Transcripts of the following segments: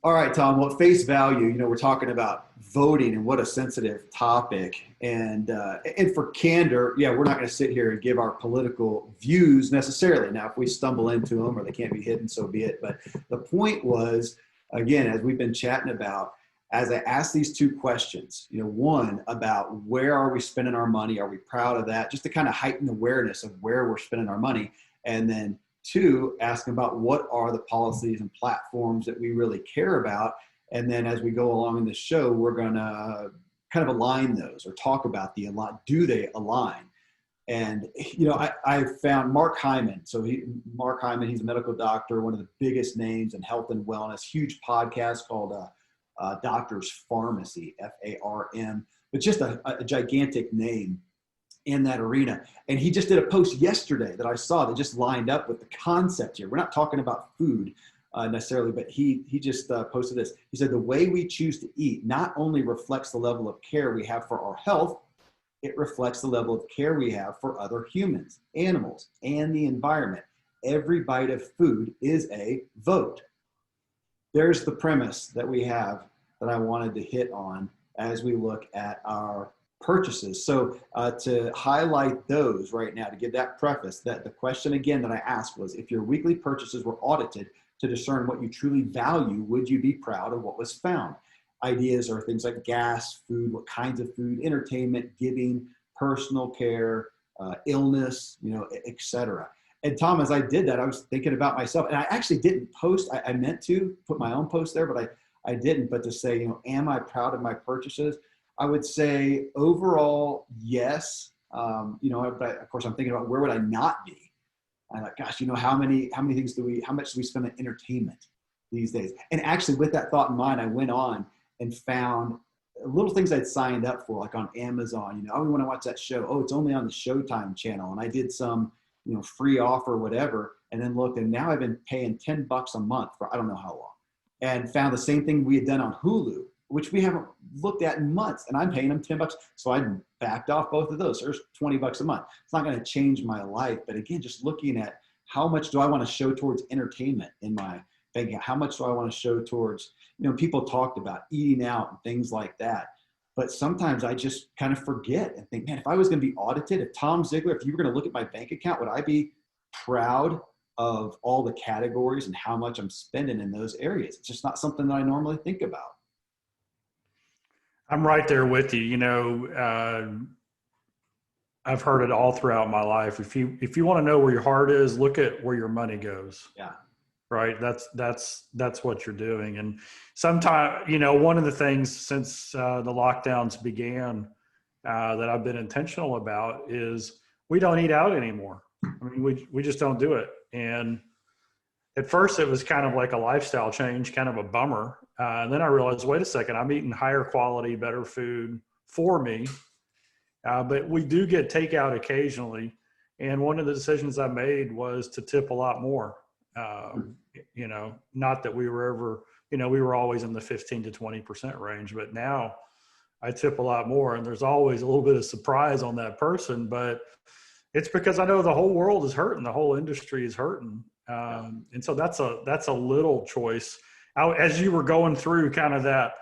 All right, Tom. Well, at face value, we're talking about voting and what a sensitive topic. And for candor, yeah, we're not going to sit here and give our political views necessarily. Now, if we stumble into them or they can't be hidden, so be it. But the point was, again, as we've been chatting about, as I asked these two questions, one about where are we spending our money? Are we proud of that? Just to kind of heighten awareness of where we're spending our money. And then two, asking about what are the policies and platforms that we really care about. And then as we go along in the show, we're going to kind of align those or talk about do they align? And, I found Mark Hyman. Mark Hyman, he's a medical doctor, one of the biggest names in health and wellness, huge podcast called Doctor's Pharmacy, FARM, but just a gigantic name in that arena. And he just did a post yesterday that I saw that just lined up with the concept here. We're not talking about food necessarily, but he just posted this. He said, the way we choose to eat not only reflects the level of care we have for our health, it reflects the level of care we have for other humans, animals, and the environment. Every bite of food is a vote. There's the premise that we have that I wanted to hit on as we look at our purchases. So to highlight those right now, to give that preface, that the question again that I asked was, if your weekly purchases were audited to discern what you truly value, would you be proud of what was found? Ideas are things like gas, food, what kinds of food, entertainment, giving, personal care, illness, etc. And Tom, as I did that, I was thinking about myself, and I actually didn't post. I meant to put my own post there, but I didn't. But to say, am I proud of my purchases? I would say overall, yes. But of course, I'm thinking about where would I not be? I'm like, gosh, how much do we spend on entertainment these days? And actually, with that thought in mind, I went on and found little things I'd signed up for, like on Amazon. We want to watch that show. Oh, it's only on the Showtime channel, and I did some, free offer or whatever, and then looked, and now I've been paying $10 a month for I don't know how long, and found the same thing we had done on Hulu, which we haven't looked at in months, and I'm paying them $10. So I backed off both of those. There's $20 a month. It's not going to change my life, but again, just looking at how much do I want to show towards entertainment in my bank account? How much do I want to show towards, people talked about eating out and things like that. But sometimes I just kind of forget and think, man, if I was going to be audited, if Tom Ziglar, if you were going to look at my bank account, would I be proud of all the categories and how much I'm spending in those areas? It's just not something that I normally think about. I'm right there with you. I've heard it all throughout my life. If you want to know where your heart is, look at where your money goes. Yeah. Right. That's what you're doing. And sometimes, one of the things since the lockdowns began that I've been intentional about is we don't eat out anymore. I mean, we just don't do it. And at first it was kind of like a lifestyle change, kind of a bummer. And then I realized, wait a second, I'm eating higher quality, better food for me. But we do get takeout occasionally. And one of the decisions I made was to tip a lot more. Not that we were ever, we were always in the 15 to 20% range, but now I tip a lot more, and there's always a little bit of surprise on that person, but it's because I know the whole world is hurting. The whole industry is hurting. And so that's a little choice. As you were going through kind of that,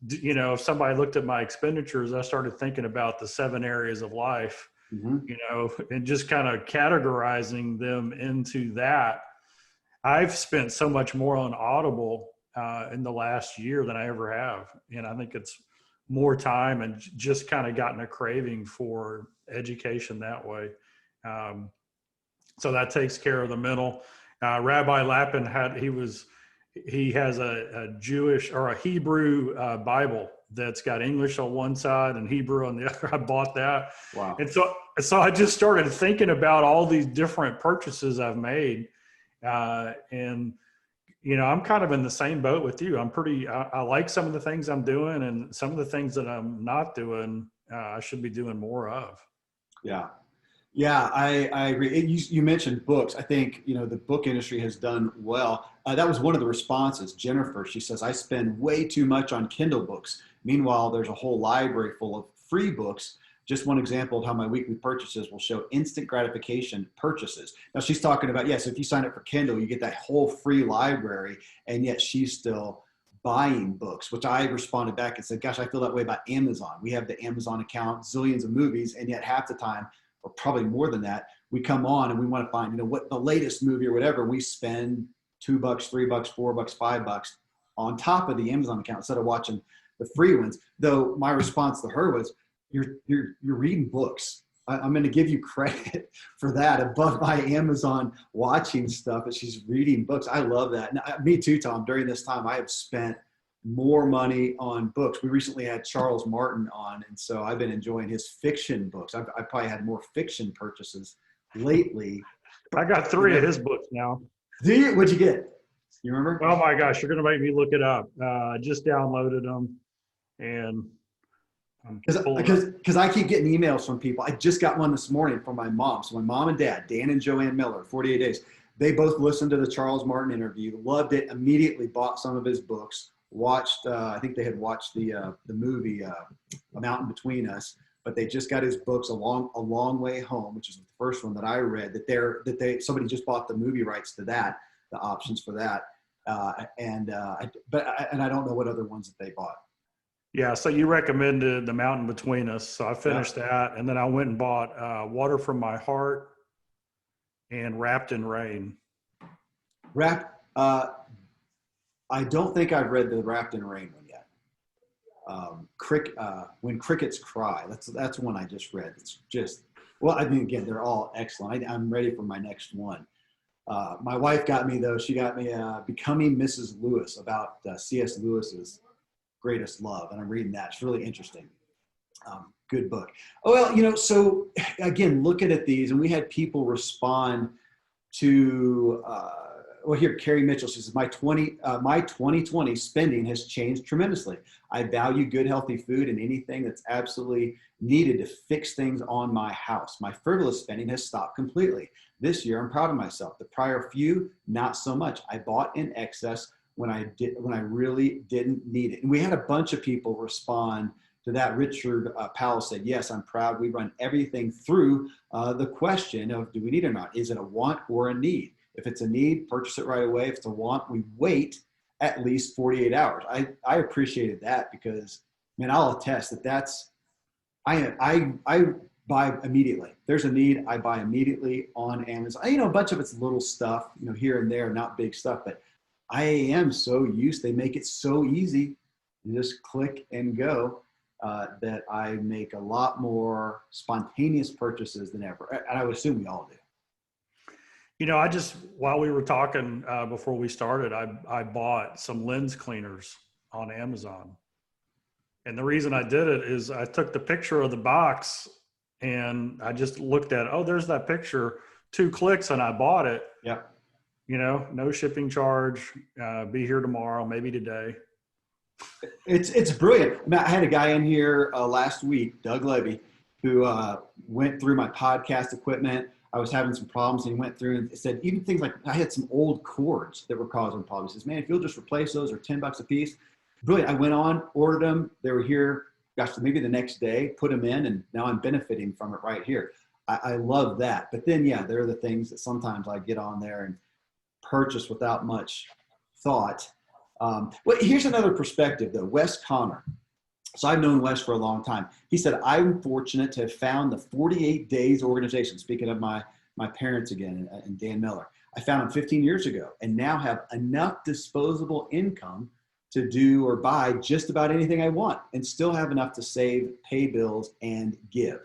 if somebody looked at my expenditures, I started thinking about the 7 areas of life, and just kind of categorizing them into that. I've spent so much more on Audible in the last year than I ever have. And I think it's more time and just kind of gotten a craving for education that way. So that takes care of the mental. Rabbi Lapin he has a Jewish or a Hebrew Bible that's got English on one side and Hebrew on the other. I bought that. Wow. And so I just started thinking about all these different purchases I've made. And I'm kind of in the same boat with you. I like some of the things I'm doing, and some of the things that I'm not doing, I should be doing more of. Yeah. Yeah, I agree. You mentioned books. I think, the book industry has done well. That was one of the responses. Jennifer, she says, I spend way too much on Kindle books. Meanwhile, there's a whole library full of free books. Just one example of how my weekly purchases will show instant gratification purchases. Now she's talking about, yes, if you sign up for Kindle, you get that whole free library, and yet she's still buying books, which I responded back and said, gosh, I feel that way about Amazon. We have the Amazon account, zillions of movies, and yet half the time, or probably more than that, we come on and we want to find, what the latest movie or whatever, we spend $2, $3, $4, $5 on top of the Amazon account instead of watching the free ones. Though my response to her was, you're reading books. I'm going to give you credit for that above my Amazon watching stuff, but she's reading books. I love that. And me too, Tom. During this time, I have spent more money on books. We recently had Charles Martin on, and so I've been enjoying his fiction books. I've probably had more fiction purchases lately. I got 3 of his books now. What'd you get? You remember? Oh my gosh, you're going to make me look it up. I just downloaded them, and because I keep getting emails from people. I just got one this morning from my mom. So my mom and dad, Dan and Joanne Miller, 48 Days, they both listened to the Charles Martin interview, loved it, immediately bought some of his books, watched, I think they had watched the movie A Mountain Between Us, but they just got his books A Long Way Home, which is the first one that I read, somebody just bought the movie rights to that, the options for that. And I don't know what other ones that they bought. Yeah, so you recommended The Mountain Between Us, so I finished that, and then I went and bought Water from My Heart and Wrapped in Rain. I don't think I've read the Wrapped in Rain one yet. When Crickets Cry, that's one I just read. It's just, well, I mean, again, they're all excellent. I'm ready for my next one. My wife got me, though, she got me Becoming Mrs. Lewis, about C.S. Lewis's Greatest Love, and I'm reading that. It's really interesting. Good book. Oh, well, so again, looking at these, and we had people respond to, here, Carrie Mitchell, she says, my 2020 spending has changed tremendously. I value good, healthy food and anything that's absolutely needed to fix things on my house. My frivolous spending has stopped completely. This year, I'm proud of myself. The prior few, not so much. I bought in excess when I really didn't need it. And we had a bunch of people respond to that. Richard Powell said, yes, I'm proud. We run everything through the question of, do we need it or not? Is it a want or a need? If it's a need, purchase it right away. If it's a want, we wait at least 48 hours. I appreciated that because, man, I'll attest I buy immediately. There's a need, I buy immediately on Amazon. A bunch of it's little stuff, here and there, not big stuff, but I am so used, they make it so easy, you just click and go, that I make a lot more spontaneous purchases than ever. And I would assume we all do. While we were talking before we started, I bought some lens cleaners on Amazon. And the reason I did it is I took the picture of the box and I just looked at, there's that picture, 2 clicks, and I bought it. Yep. No shipping charge, be here tomorrow, maybe today. It's brilliant. I had a guy in here last week, Doug Levy, who went through my podcast equipment. I was having some problems, and he went through and said, even things like I had some old cords that were causing problems. He says, man, if you'll just replace those, they're $10 a piece. Brilliant. I went on, ordered them. They were here, maybe the next day, put them in, and now I'm benefiting from it right here. I love that. But then, there are the things that sometimes I get on there and purchase without much thought. Well, here's another perspective, though. Wes Connor. So I've known Wes for a long time. He said, I'm fortunate to have found the 48 Days organization. Speaking of my parents again, and Dan Miller. I found them 15 years ago and now have enough disposable income to do or buy just about anything I want and still have enough to save, pay bills, and give.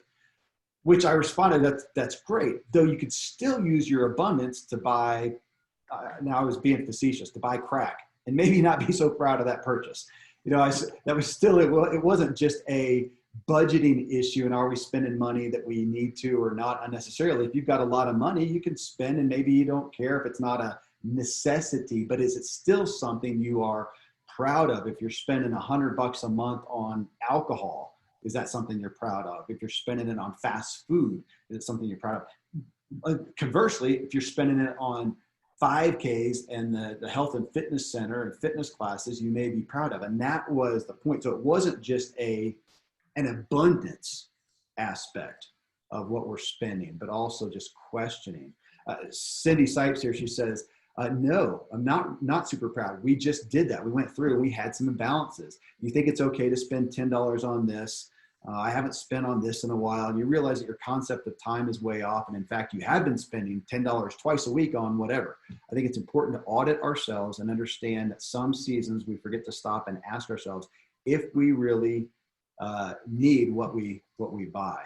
Which I responded, that's great. Though you could still use your abundance to buy, now I was being facetious, to buy crack and maybe not be so proud of that purchase. That was still, it wasn't just a budgeting issue and are we spending money that we need to or not unnecessarily. If you've got a lot of money, you can spend and maybe you don't care if it's not a necessity, but is it still something you are proud of? If you're spending $100 a month on alcohol, is that something you're proud of? If you're spending it on fast food, is it something you're proud of? Conversely, if you're spending it on 5Ks and the health and fitness center and fitness classes, you may be proud of. And that was the point. So it wasn't just an abundance aspect of what we're spending, but also just questioning. Cindy Sipes here, she says, No, I'm not super proud. We just did that. We went through and we had some imbalances. You think it's okay to spend $10 on this. I haven't spent on this in a while. And you realize that your concept of time is way off. And in fact, you have been spending $10 twice a week on whatever. I think it's important to audit ourselves and understand that some seasons we forget to stop and ask ourselves if we really need what we buy.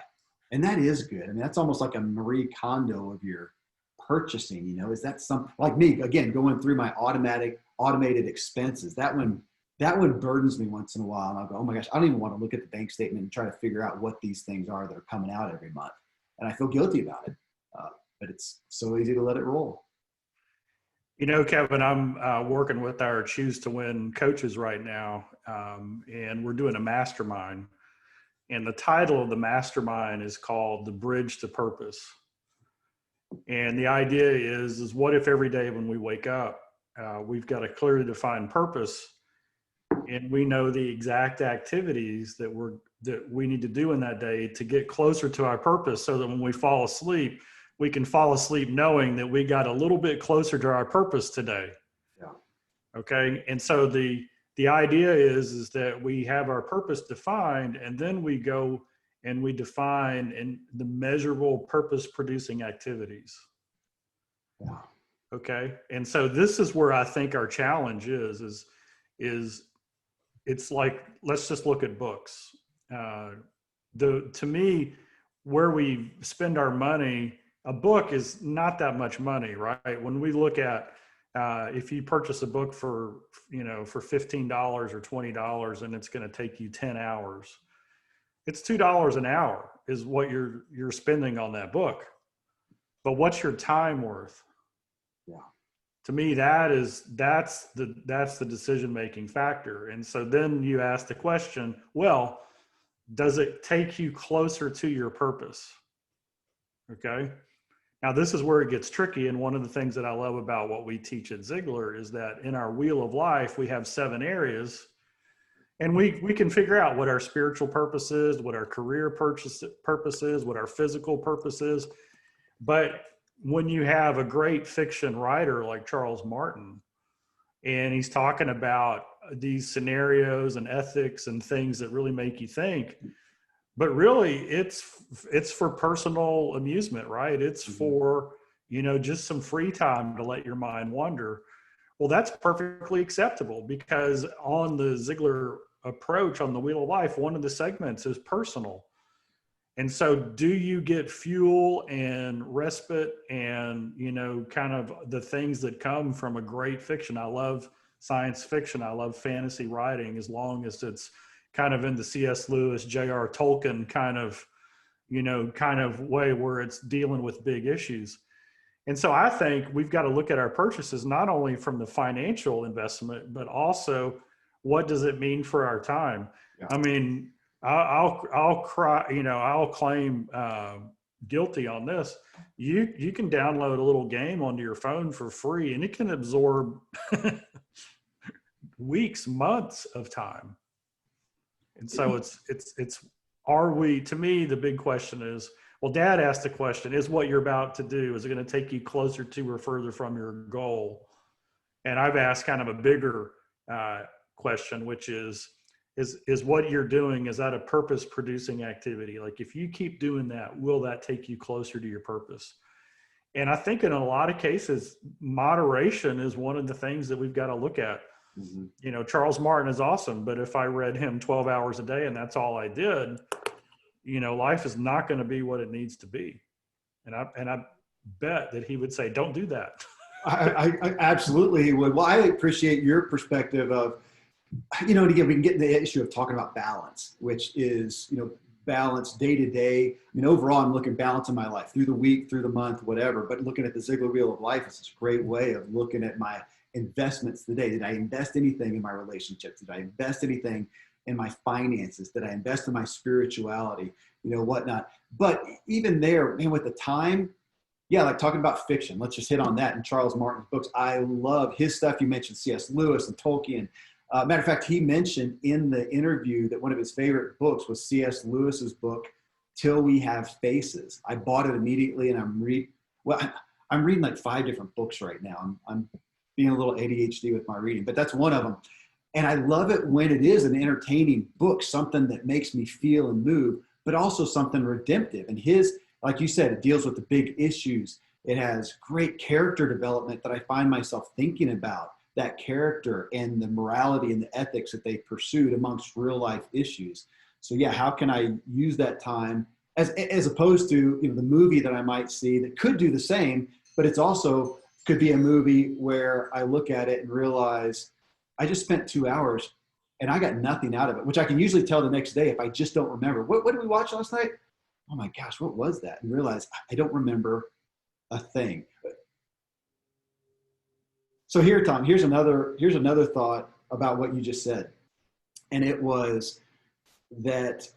And that is good. I mean, that's almost like a Marie Kondo of your purchasing, you know. Is that some, like me, again, going through my automated expenses, that one burdens me once in a while. And I'll go, oh my gosh, I don't even want to look at the bank statement and try to figure out what these things are that are coming out every month. And I feel guilty about it, but it's so easy to let it roll. You know, Kevin, I'm working with our Choose to Win coaches right now, and we're doing a mastermind. And the title of the mastermind is called The Bridge to Purpose. And the idea is what if every day when we wake up, we've got a clearly defined purpose, and we know the exact activities that we need to do in that day to get closer to our purpose, so that when we fall asleep, we can fall asleep knowing that we got a little bit closer to our purpose today. Yeah. Okay. And so the idea is that we have our purpose defined, and then we go and we define in the measurable purpose producing activities. Yeah. Okay. And so this is where I think our challenge is it's like, let's just look at books. To me, where we spend our money, a book is not that much money, right? When we look at, if you purchase a book for $15 or $20 and it's going to take you 10 hours, it's $2 an hour is what you're spending on that book. But what's your time worth? Yeah. To me, that's the decision-making factor. And so then you ask the question, well, does it take you closer to your purpose? Okay. Now, this is where it gets tricky. And one of the things that I love about what we teach at Ziglar is that in our wheel of life, we have 7 areas, and we can figure out what our spiritual purpose is, what our career purpose is, what our physical purpose is. But when you have a great fiction writer like Charles Martin, and he's talking about these scenarios and ethics and things that really make you think, but really it's for personal amusement, right? It's for, just some free time to let your mind wander. Well, that's perfectly acceptable, because on the Ziglar approach on the Wheel of Life, one of the segments is personal. And so do you get fuel and respite and, kind of the things that come from a great fiction? I love science fiction. I love fantasy writing, as long as it's kind of in the C.S. Lewis, J.R. Tolkien kind of way where it's dealing with big issues. And so I think we've got to look at our purchases, not only from the financial investment, but also what does it mean for our time? Yeah. I mean, I'll cry, I'll claim guilty on this. You can download a little game onto your phone for free, and it can absorb weeks, months of time. And so to me, the big question is, well, Dad asked the question, is what you're about to do, is it going to take you closer to or further from your goal? And I've asked kind of a bigger question, which is what you're doing, is that a purpose producing activity? Like, if you keep doing that, will that take you closer to your purpose? And I think in a lot of cases, moderation is one of the things that we've got to look at. Mm-hmm. Charles Martin is awesome, but if I read him 12 hours a day and that's all I did, life is not going to be what it needs to be. And I bet that he would say, don't do that. I absolutely would. Well, I appreciate your perspective of, and again, we can get in the issue of talking about balance, which is, balance day to day. I mean, overall, I'm looking balance in my life through the week, through the month, whatever, but looking at the Ziglar Wheel of Life is such a great way of looking at my investments today. Did I invest anything in my relationships? Did I invest anything in my finances? Did I invest in my spirituality? Whatnot. But even there, man, with the time, yeah, like talking about fiction, let's just hit on that in Charles Martin's books. I love his stuff. You mentioned C.S. Lewis and Tolkien. Matter of fact, he mentioned in the interview that one of his favorite books was C.S. Lewis's book, Till We Have Faces. I bought it immediately, and I'm reading like 5 different books right now. I'm being a little ADHD with my reading, but that's one of them. And I love it when it is an entertaining book, something that makes me feel and move, but also something redemptive. And his, like you said, it deals with the big issues. It has great character development that I find myself thinking about that character and the morality and the ethics that they pursued amongst real life issues. So yeah, how can I use that time as opposed to, the movie that I might see that could do the same, but it's also could be a movie where I look at it and realize I just spent 2 hours and I got nothing out of it, which I can usually tell the next day if I just don't remember. What did we watch last night? Oh my gosh, what was that? And realize I don't remember a thing. So here, Tom, here's another thought about what you just said. And it was that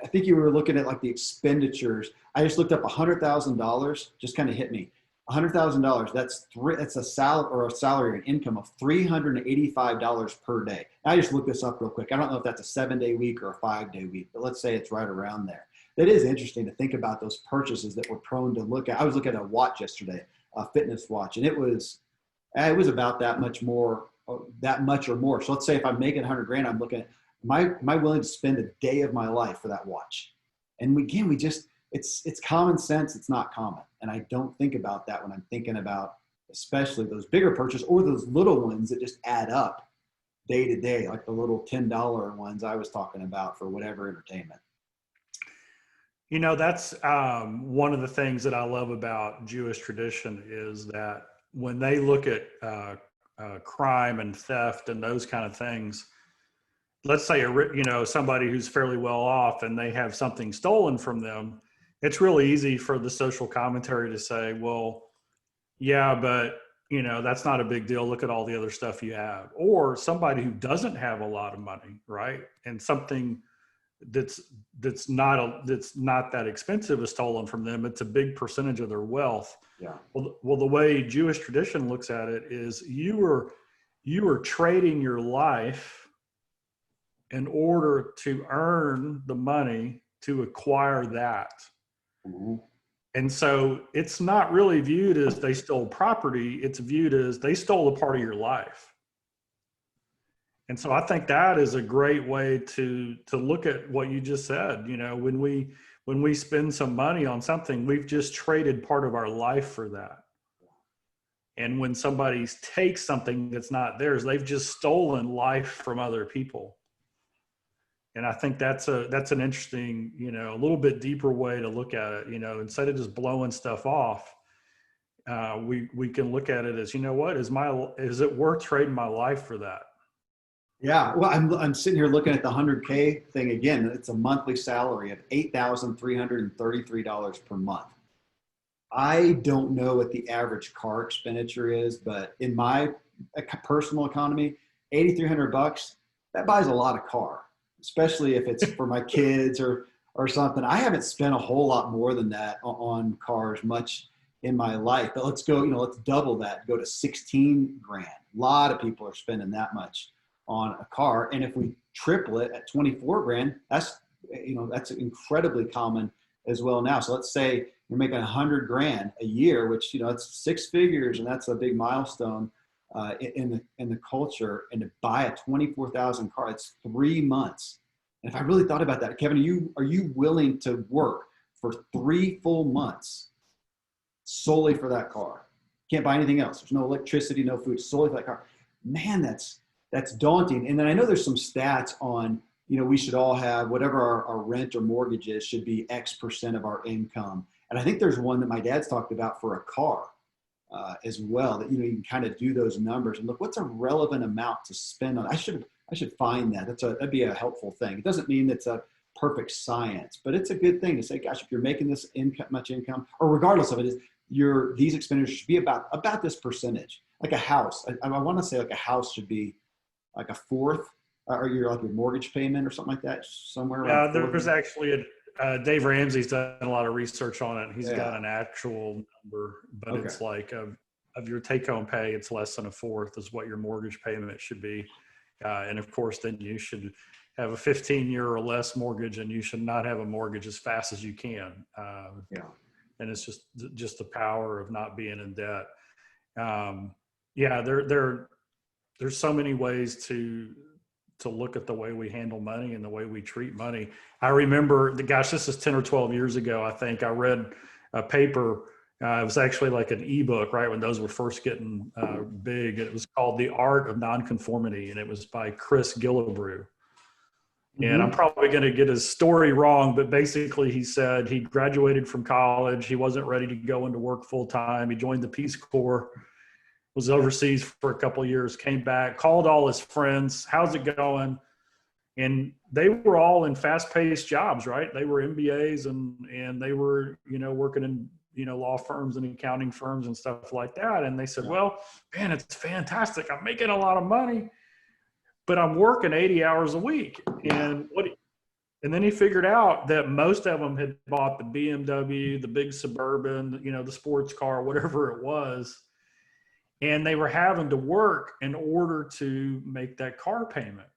I think you were looking at like the expenditures. I just looked up $100,000, just kind of hit me. $100,000. That's a salary or an income of $385 per day. I just looked this up real quick. I don't know if that's a 7-day week or a 5-day week, but let's say it's right around there. That is interesting to think about those purchases that we're prone to look at. I was looking at a watch yesterday, a fitness watch, and it was about that much more, that much or more. So let's say if I'm making 100 grand, I'm looking at, am I willing to spend a day of my life for that watch? And again, it's common sense. It's not common. And I don't think about that when I'm thinking about, especially those bigger purchases or those little ones that just add up day to day, like the little $10 ones I was talking about for whatever entertainment. That's one of the things that I love about Jewish tradition is that when they look at crime and theft and those kind of things, let's say somebody who's fairly well off and they have something stolen from them, it's really easy for the social commentary to say, well, yeah, but that's not a big deal. Look at all the other stuff you have. Or somebody who doesn't have a lot of money, right? And something that's not that expensive is stolen from them. It's a big percentage of their wealth. Yeah. Well, the way Jewish tradition looks at it is you are trading your life in order to earn the money to acquire that. Mm-hmm. And so it's not really viewed as they stole property. It's viewed as they stole a part of your life. And so I think that is a great way to look at what you just said. When we spend some money on something, we've just traded part of our life for that. And when somebody takes something that's not theirs, they've just stolen life from other people. And I think that's an interesting, a little bit deeper way to look at it. Instead of just blowing stuff off, we can look at it as, what is it worth trading my life for that? Yeah, well, I'm sitting here looking at the 100K thing again. It's a monthly salary of $8,333 per month. I don't know what the average car expenditure is, but in my personal economy, $8,300, that buys a lot of car, especially if it's for my kids or something. I haven't spent a whole lot more than that on cars much in my life, but let's double that, go to 16 grand. A lot of people are spending that much on a car. And if we triple it at 24 grand, that's incredibly common as well now. So let's say you're making 100 grand a year, which, it's 6 figures, and that's a big milestone in the culture. And to buy a 24,000 car, it's 3 months. And if I really thought about that, Kevin, are you willing to work for 3 full months solely for that car? Can't buy anything else. There's no electricity, no food, solely for that car. Man, that's daunting. And then I know there's some stats on, we should all have whatever our rent or mortgage is should be X% of our income. And I think there's one that my dad's talked about for a car as well, that, you can kind of do those numbers and look, what's a relevant amount to spend on? I should find that. That'd be a helpful thing. It doesn't mean it's a perfect science, but it's a good thing to say, gosh, if you're making this much income, or regardless of it, these expenditures should be about this percentage. Like a house, I want to say like a house should be like a fourth, or your mortgage payment or something like that, somewhere around. Yeah, there's actually Dave Ramsey's done a lot of research on it. He's got an actual number, but okay. It's like of your take-home pay, it's less than a fourth is what your mortgage payment should be. And of course, then you should have a 15-year or less mortgage, and you should not have a mortgage as fast as you can. and it's just the power of not being in debt. Yeah, there's so many ways to look at the way we handle money and the way we treat money. I remember, gosh, this is 10 or 12 years ago, I think. I read a paper. It was actually like an ebook, right, when those were first getting big. It was called The Art of Nonconformity, and it was by Chris Gillibrew. And I'm probably going to get his story wrong, but basically he said he graduated from college. He wasn't ready to go into work full time. He joined the Peace Corps, was overseas for a couple of years, came back, called all his friends. How's it going? And they were all in fast-paced jobs, right? They were MBAs and they were, working in, law firms and accounting firms and stuff like that. And they said, well, man, it's fantastic. I'm making a lot of money, but I'm working 80 hours a week. And then he figured out that most of them had bought the BMW, the big Suburban, the sports car, whatever it was. And they were having to work in order to make that car payment.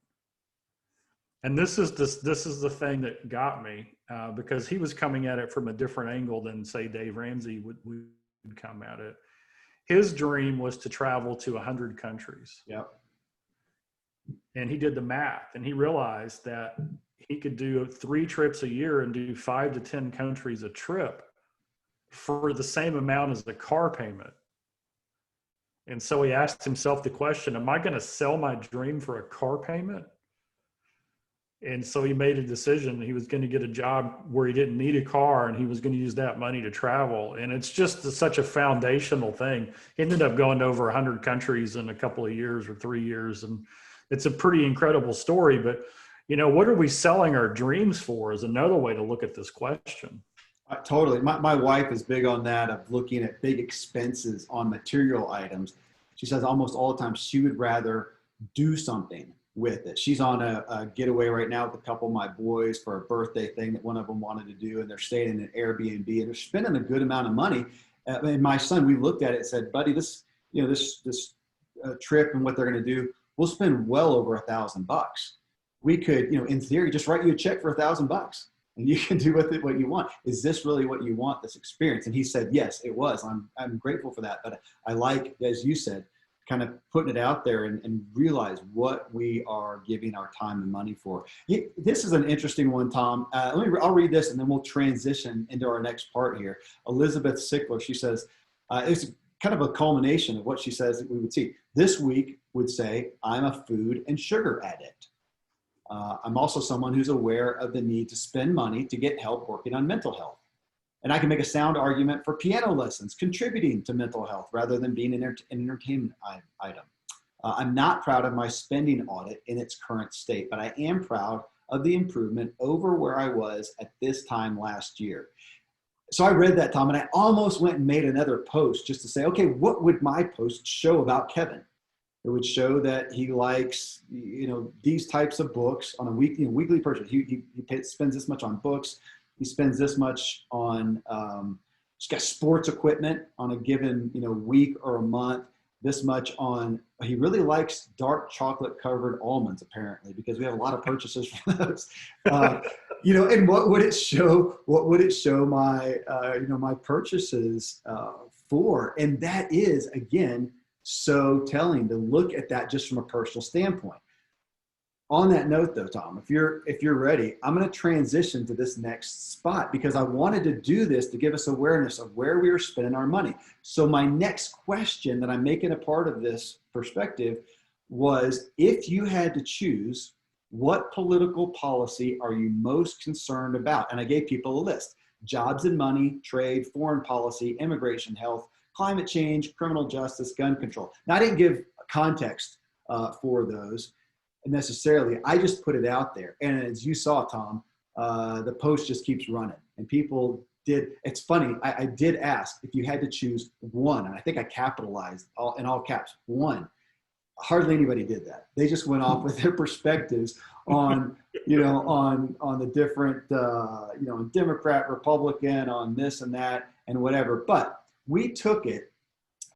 And this is the thing that got me, because he was coming at it from a different angle than, say, Dave Ramsey would come at it. His dream was to travel to 100 countries. Yep. And he did the math, and he realized that he could do 3 trips a year and do 5 to 10 countries a trip for the same amount as the car payment. And so he asked himself the question, am I going to sell my dream for a car payment? And so he made a decision. He was going to get a job where he didn't need a car, and he was going to use that money to travel. And it's just such a foundational thing. He ended up going to over 100 countries in a couple of years or 3 years. And it's a pretty incredible story. But, what are we selling our dreams for is another way to look at this question. Totally. My wife is big on that, of looking at big expenses on material items. She says almost all the time she would rather do something with it. She's on a getaway right now with a couple of my boys for a birthday thing that one of them wanted to do, and they're staying in an Airbnb, and they're spending a good amount of money. And my son, we looked at it and said, buddy, this trip and what they're going to do, we'll spend well over $1,000. We could, in theory, just write you a check for $1,000. And you can do with it what you want. Is this really what you want, this experience? And he said, yes, it was. I'm grateful for that. But I like, as you said, kind of putting it out there and realize what we are giving our time and money for. This is an interesting one, Tom. I'll read this and then we'll transition into our next part here. Elizabeth Sickler, she says, it's kind of a culmination of what she says that we would see. This week would say, I'm a food and sugar addict. I'm also someone who's aware of the need to spend money to get help working on mental health. And I can make a sound argument for piano lessons contributing to mental health rather than being an entertainment item. I'm not proud of my spending audit in its current state, but I am proud of the improvement over where I was at this time last year. So I read that, Tom, and I almost went and made another post just to say, okay, what would my post show about Kevin? It would show that he likes, these types of books on a weekly purchase. He spends this much on books. He spends this much on, he's got sports equipment on a given, week or a month. This much on, he really likes dark chocolate covered almonds, apparently, because we have a lot of purchases for those. And what would it show? What would it show my, my purchases for? And that is, again, so telling to look at that just from a personal standpoint. On that note, though, Tom, if you're ready, I'm going to transition to this next spot because I wanted to do this to give us awareness of where we are spending our money. So my next question that I'm making a part of this perspective was, if you had to choose, what political policy are you most concerned about? And I gave people a list: jobs and money, trade, foreign policy, immigration, health, climate change, criminal justice, gun control. Now, I didn't give context for those necessarily. I just put it out there. And as you saw, Tom, the post just keeps running. And people did. It's funny. I did ask if you had to choose one, and I think I capitalized in all caps, one. Hardly anybody did that. They just went off with their perspectives on, on the different, Democrat, Republican, on this and that and whatever. But we took it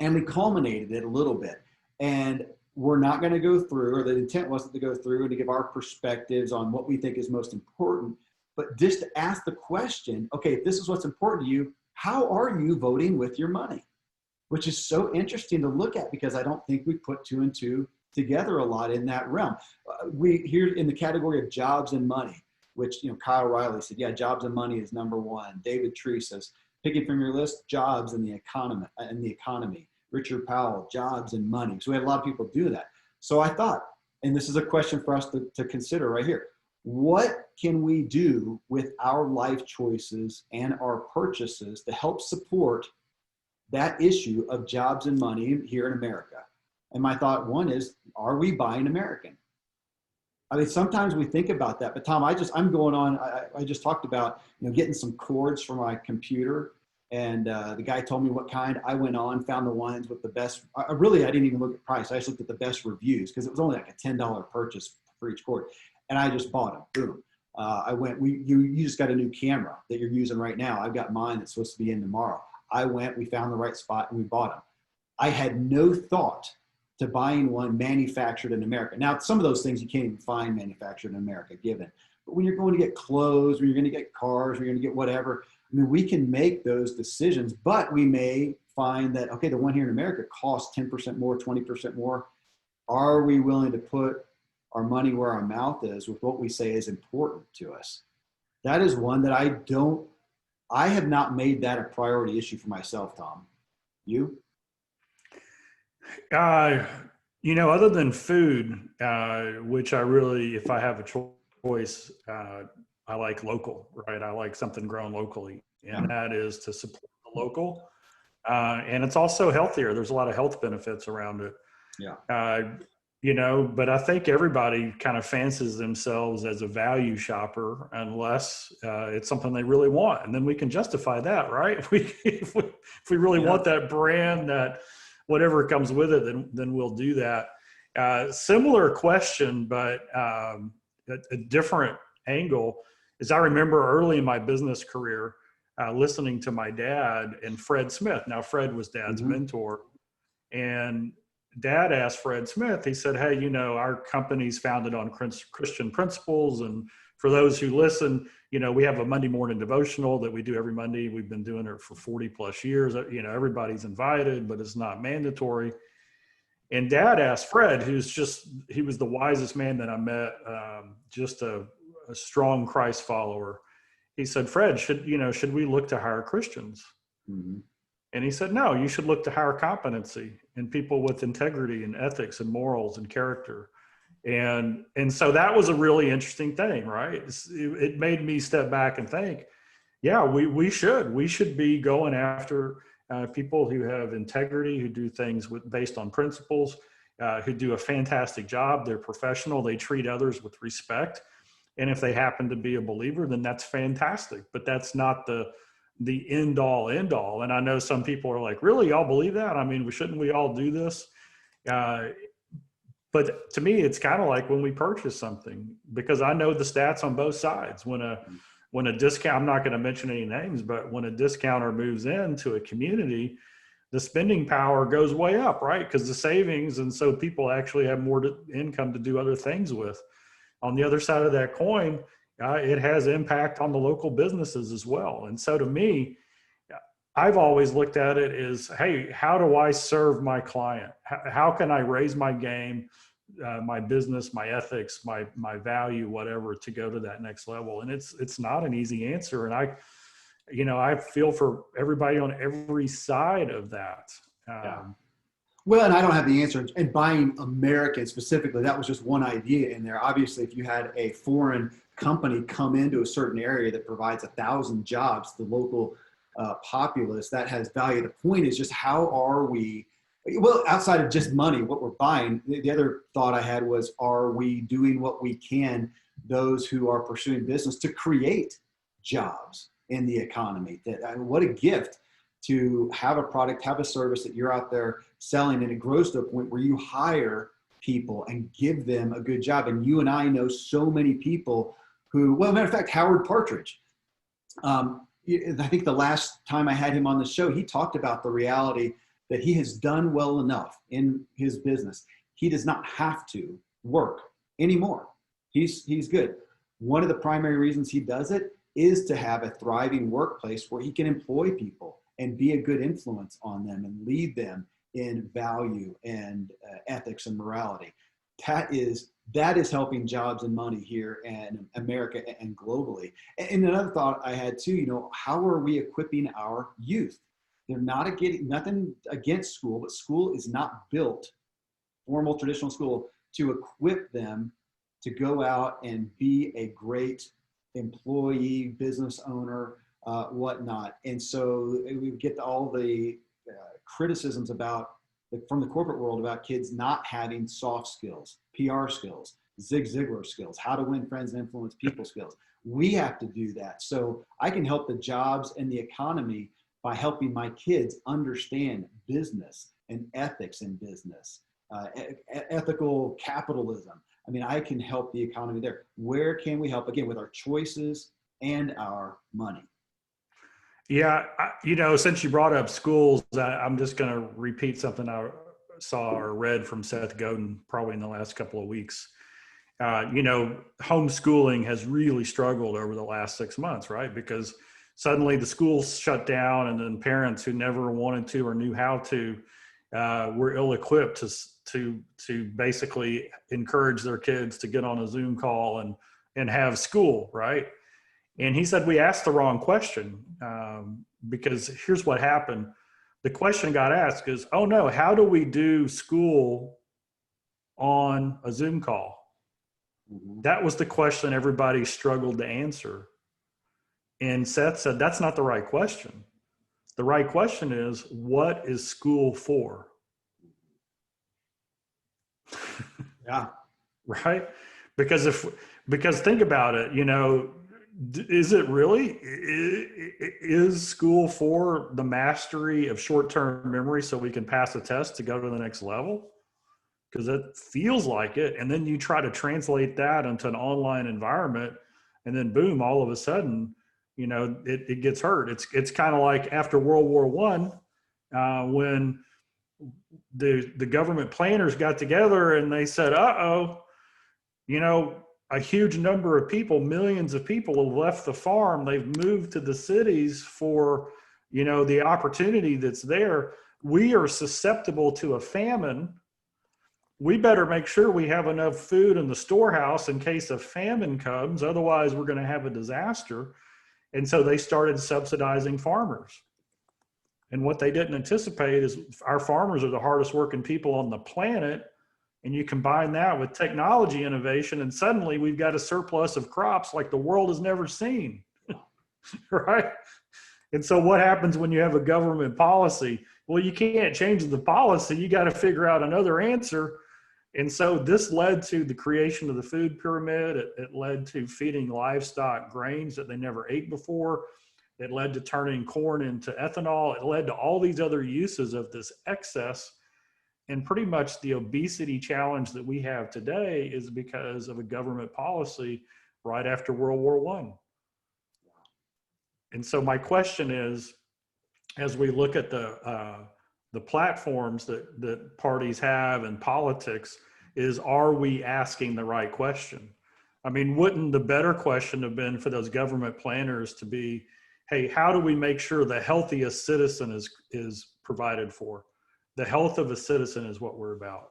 and we culminated it a little bit. And we're not going to go through, or the intent wasn't to go through and to give our perspectives on what we think is most important, but just to ask the question, okay, if this is what's important to you, How are you voting with your money? Which is so interesting to look at, because I don't think we put two and two together a lot in that realm. We here in the category of jobs and money, which, Kyle Riley said, yeah, jobs and money is number one. David Tree says, picking from your list, jobs and the economy. Richard Powell, jobs and money. So we had a lot of people do that. So I thought, and this is a question for us to consider right here. What can we do with our life choices and our purchases to help support that issue of jobs and money here in America? And my thought one is, are we buying American? I mean, sometimes we think about that, but Tom, I'm going on. I just talked about, getting some cords for my computer, and the guy told me what kind. I went on, found the ones with the best. I didn't even look at price. I just looked at the best reviews, because it was only like a $10 purchase for each cord, and I just bought them. Boom. I went. You just got a new camera that you're using right now. I've got mine that's supposed to be in tomorrow. I went. We found the right spot, and we bought them. I had no thought to buying one manufactured in America. Now, some of those things you can't even find manufactured in America, given. But when you're going to get clothes, when you're going to get cars, when you're going to get whatever, I mean, we can make those decisions, but we may find that, okay, the one here in America costs 10% more, 20% more. Are we willing to put our money where our mouth is with what we say is important to us? That is one that I have not made that a priority issue for myself, Tom. You? Other than food, which I really, if I have a choice, I like local, right? I like something grown locally, and that is to support the local. And it's also healthier. There's a lot of health benefits around it. Yeah. But I think everybody kind of fancies themselves as a value shopper unless it's something they really want. And then we can justify that, right? If we really want that brand, that whatever comes with it, then we'll do that. Similar question, but a different angle is, I remember early in my business career listening to my dad and Fred Smith. Now, Fred was Dad's mentor. And Dad asked Fred Smith, he said, hey, our company's founded on Christian principles. And for those who listen, we have a Monday morning devotional that we do every Monday. We've been doing it for 40 plus years. Everybody's invited, but it's not mandatory. And Dad asked Fred, he was the wisest man that I met, just a strong Christ follower. He said, Fred, should we look to hire Christians? Mm-hmm. And he said, no, you should look to hire competency and people with integrity and ethics and morals and character. And so that was a really interesting thing, right? It made me step back and think, yeah, we should be going after people who have integrity, who do things based on principles, who do a fantastic job. They're professional. They treat others with respect. And if they happen to be a believer, then that's fantastic. But that's not the end all. And I know some people are like, really, y'all believe that? I mean, shouldn't we all do this? But to me, it's kind of like when we purchase something, because I know the stats on both sides. When a discount, I'm not going to mention any names, but when a discounter moves into a community, the spending power goes way up, right? Because the savings, and so people actually have more income to do other things with. On the other side of that coin, it has impact on the local businesses as well. And so to me, I've always looked at it as, hey, how do I serve my client? How can I raise my game, my business, my ethics, my value, whatever, to go to that next level? And it's not an easy answer. And I feel for everybody on every side of that. Well, and I don't have the answer. And buying American specifically, that was just one idea in there. Obviously, if you had a foreign company come into a certain area that provides 1,000 jobs to the local populace, that has value. The point is just, how are we, well, outside of just money, what we're buying, the other thought I had was, are we doing what we can, those who are pursuing business, to create jobs in the economy? What a gift to have a product, have a service that you're out there selling, and it grows to a point where you hire people and give them a good job. And you and I know so many people who, well, matter of fact, Howard Partridge, I think the last time I had him on the show, he talked about the reality that he has done well enough in his business. He does not have to work anymore. He's good. One of the primary reasons he does it is to have a thriving workplace where he can employ people and be a good influence on them and lead them in value and ethics and morality. That is helping jobs and money here in America and globally. And another thought I had too, how are we equipping our youth? They're not getting nothing against school, but school is not built, formal traditional school, to equip them to go out and be a great employee, business owner, whatnot. And so we get all the criticisms from the corporate world about kids not having soft skills, PR skills, Zig Ziglar skills, how to win friends and influence people skills. We have to do that. So I can help the jobs and the economy by helping my kids understand business and ethics in business, ethical capitalism. I mean, I can help the economy there. Where can we help? Again, with our choices and our money. Yeah, since you brought up schools, I'm just going to repeat something I saw or read from Seth Godin probably in the last couple of weeks. Homeschooling has really struggled over the last 6 months, right? Because suddenly the schools shut down, and then parents who never wanted to or knew how to were ill-equipped to basically encourage their kids to get on a Zoom call and have school, right? And he said we asked the wrong question because here's what happened. The question got asked is, oh no, how do we do school on a Zoom call? Mm-hmm. That was the question everybody struggled to answer. And Seth said, that's not the right question. The right question is, what is school for? Yeah. Right? Because think about it, is it really, is school for the mastery of short-term memory so we can pass a test to go to the next level? Because it feels like it. And then you try to translate that into an online environment, and then boom, all of a sudden, it gets hurt. It's kind of like after World War I, when the government planners got together and they said, a huge number of people, millions of people have left the farm. They've moved to the cities for, the opportunity that's there. We are susceptible to a famine. We better make sure we have enough food in the storehouse in case a famine comes. Otherwise, we're going to have a disaster. And so they started subsidizing farmers. And what they didn't anticipate is our farmers are the hardest working people on the planet. And you combine that with technology innovation, and suddenly we've got a surplus of crops like the world has never seen, right? And so what happens when you have a government policy? Well, you can't change the policy. You got to figure out another answer. And so this led to the creation of the food pyramid. It led to feeding livestock grains that they never ate before. It led to turning corn into ethanol. It led to all these other uses of this excess. And pretty much the obesity challenge that we have today is because of a government policy right after World War I. And so my question is, as we look at the platforms that parties have in politics, is are we asking the right question? I mean, wouldn't the better question have been for those government planners to be, hey, how do we make sure the healthiest citizen is provided for? The health of a citizen is what we're about.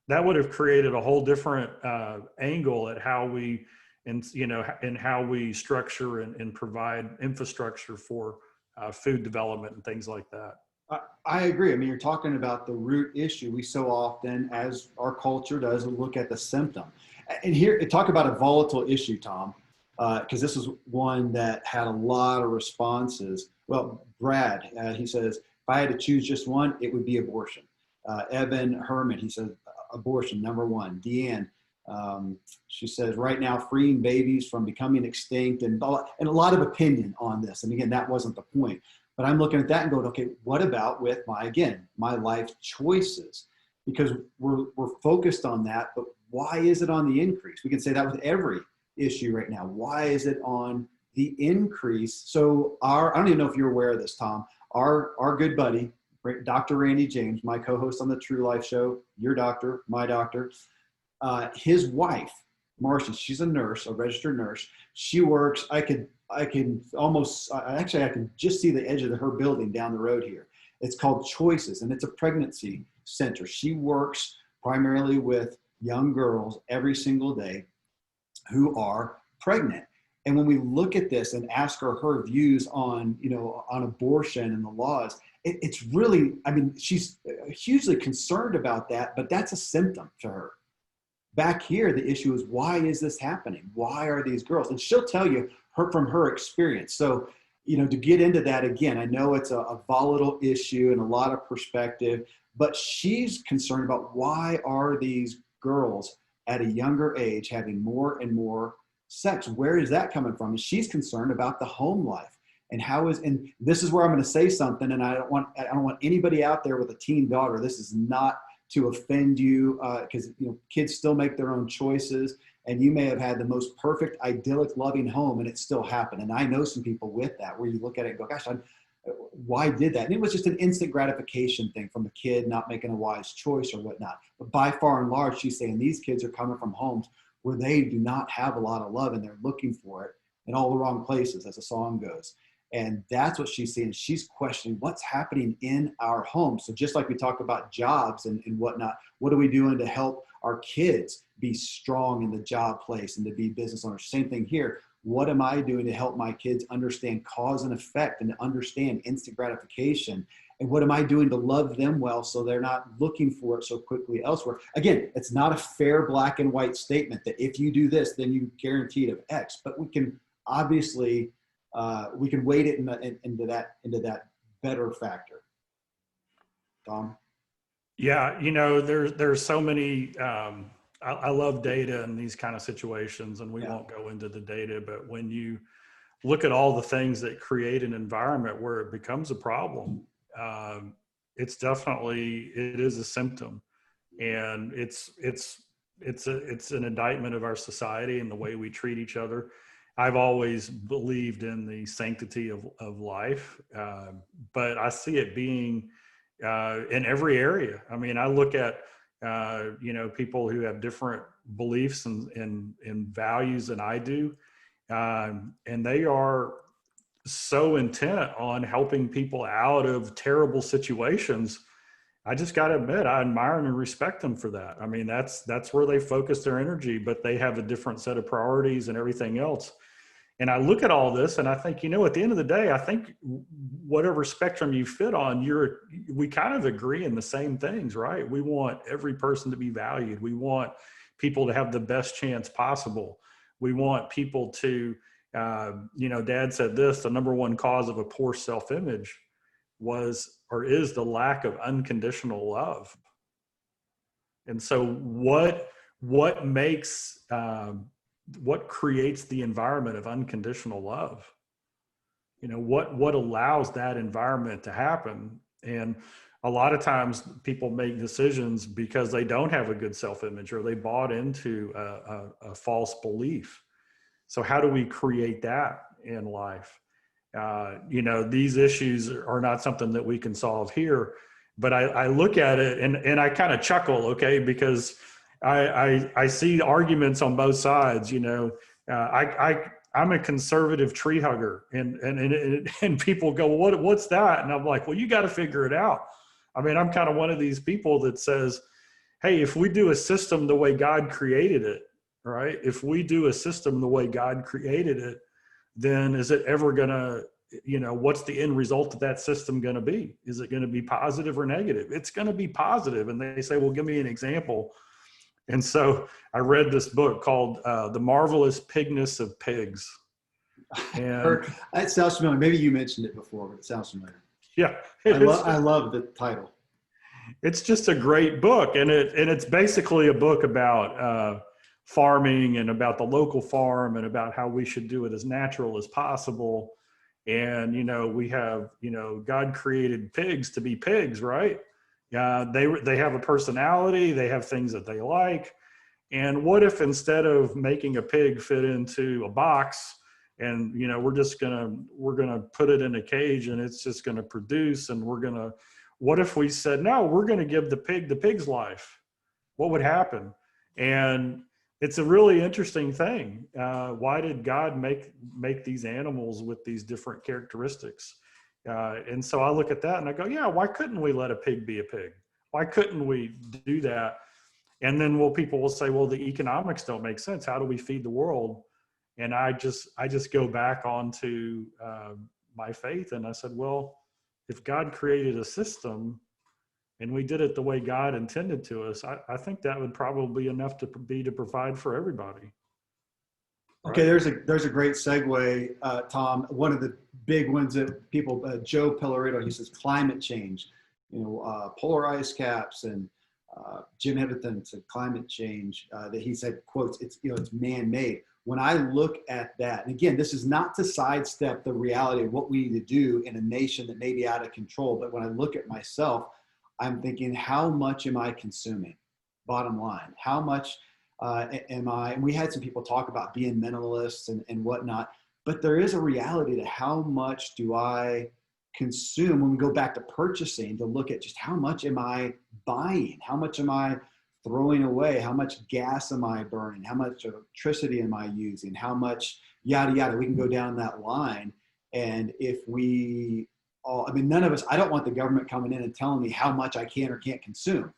That would have created a whole different angle at how we, and how we structure and provide infrastructure for food development and things like that. I agree. I mean, you're talking about the root issue. We so often, as our culture does, look at the symptom. And here, talk about a volatile issue, Tom, because this is one that had a lot of responses. Well, Brad, he says, if I had to choose just one, it would be abortion. Evan Herman, he says, abortion, number one. Deanne, she says, right now, freeing babies from becoming extinct, and a lot of opinion on this. And again, that wasn't the point. But I'm looking at that and going, okay, what about with my life choices? Because we're focused on that, but why is it on the increase? We can say that with every issue right now. Why is it on the increase? So I don't even know if you're aware of this, Tom. Our good buddy, Dr. Randy James, my co-host on the True Life Show, your doctor, my doctor, his wife Marcy, she's a nurse, a registered nurse. She works, I can almost, actually, I can just see the edge of her building down the road here. It's called Choices, and it's a pregnancy center. She works primarily with young girls every single day who are pregnant. And when we look at this and ask her views on, on abortion and the laws, it's really, I mean, she's hugely concerned about that, but that's a symptom to her. Back here, the issue is, why is this happening? Why are these girls? And she'll tell you from her experience. So, to get into that again, I know it's a volatile issue and a lot of perspective, but she's concerned about, why are these girls at a younger age having more and more sex? Where is that coming from? And she's concerned about the home life. And and this is where I'm going to say something, and I don't want anybody out there with a teen daughter. This is not to offend you, because kids still make their own choices, and you may have had the most perfect, idyllic, loving home, and it still happened. And I know some people with that, where you look at it and go, gosh, why did that? And it was just an instant gratification thing from a kid not making a wise choice or whatnot. But by far and large, she's saying these kids are coming from homes where they do not have a lot of love, and they're looking for it in all the wrong places, as the song goes. And that's what she's seeing. She's questioning what's happening in our homes. So just like we talk about jobs and whatnot, what are we doing to help our kids be strong in the job place and to be business owners? Same thing here. What am I doing to help my kids understand cause and effect and to understand instant gratification? And what am I doing to love them well so they're not looking for it so quickly elsewhere? Again, it's not a fair black and white statement that if you do this, then you guaranteed of X. But we can obviously we can weight it into that better factor. Tom? Yeah, there's so many. I love data in these kind of situations, and we won't go into the data, but when you look at all the things that create an environment where it becomes a problem, it is a symptom, and it's an indictment of our society and the way we treat each other. I've always believed in the sanctity of life, but I see it being in every area. I mean, I look at people who have different beliefs and values than I do, and they are so intent on helping people out of terrible situations. I just got to admit, I admire and respect them for that. I mean, that's where they focus their energy, but they have a different set of priorities and everything else. And I look at all this and I think, at the end of the day, I think whatever spectrum you fit on, we kind of agree in the same things, right? We want every person to be valued. We want people to have the best chance possible. We want people to, Dad said this, the number one cause of a poor self-image is the lack of unconditional love. And so what creates the environment of unconditional love? What allows that environment to happen? And a lot of times people make decisions because they don't have a good self-image or they bought into a false belief. So how do we create that in life? These issues are not something that we can solve here, but I look at it and I kind of chuckle, okay, because I see arguments on both sides. I'm a conservative tree hugger, and people go, what's that? And I'm like, well, you got to figure it out. I mean, I'm kind of one of these people that says, hey, if we do a system the way God created it, right? If we do a system the way God created it, then is it ever gonna, what's the end result of that system gonna be? Is it gonna be positive or negative? It's gonna be positive. And they say, well, give me an example. And so I read this book called The Marvelous Pigness of Pigs. And it sounds familiar. Maybe you mentioned it before, but it sounds familiar. Yeah. I love the title. It's just a great book. And it's basically a book about farming and about the local farm and about how we should do it as natural as possible. And, we have, God created pigs to be pigs, right? They have a personality, they have things that they like. And what if instead of making a pig fit into a box and, we're going to put it in a cage and it's just going to produce, and what if we said, no, we're going to give the pig's life? What would happen? And it's a really interesting thing. Why did God make these animals with these different characteristics? And so I look at that and I go, yeah, why couldn't we let a pig be a pig? Why couldn't we do that? And then people will say, well, the economics don't make sense. How do we feed the world? And I just go back onto my faith, and I said, well, if God created a system and we did it the way God intended to us, I think that would probably be enough to provide for everybody. Okay, there's a great segue, Tom. One of the big ones that people, Joe Pellerito, he says climate change, polar ice caps, and Jim Hibbington said climate change. That he said, quotes, it's man-made. When I look at that, and again, this is not to sidestep the reality of what we need to do in a nation that may be out of control, but when I look at myself, I'm thinking, how much am I consuming? Bottom line, how much am I? And we had some people talk about being minimalists and whatnot, but there is a reality to how much do I consume when we go back to purchasing, to look at just how much am I buying? How much am I throwing away? How much gas am I burning? How much electricity am I using? How much yada, yada. We can go down that line. And if we all, I mean, none of us, I don't want the government coming in and telling me how much I can or can't consume.